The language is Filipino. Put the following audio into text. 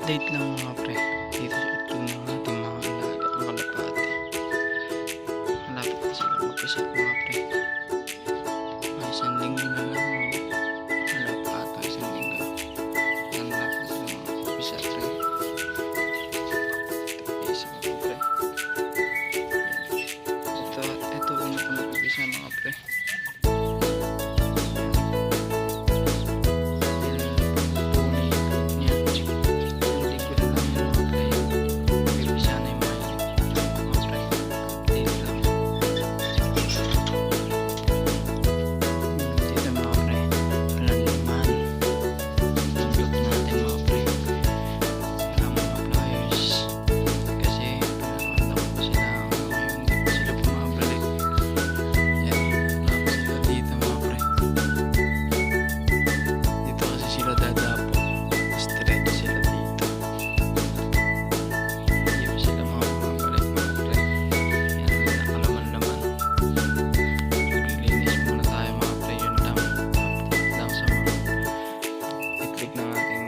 Update lang mga pre, dito sa itlog ng ating mga alaga ang kalapate. Malapit na sila mag-isat mga pre. May isang linggo na lang o wala pa ata isang linggo. Yan, malapit na sila mga mag-isat pre. Ito isa mga pre. Ito una pa mag-isa mga pre. Ng ating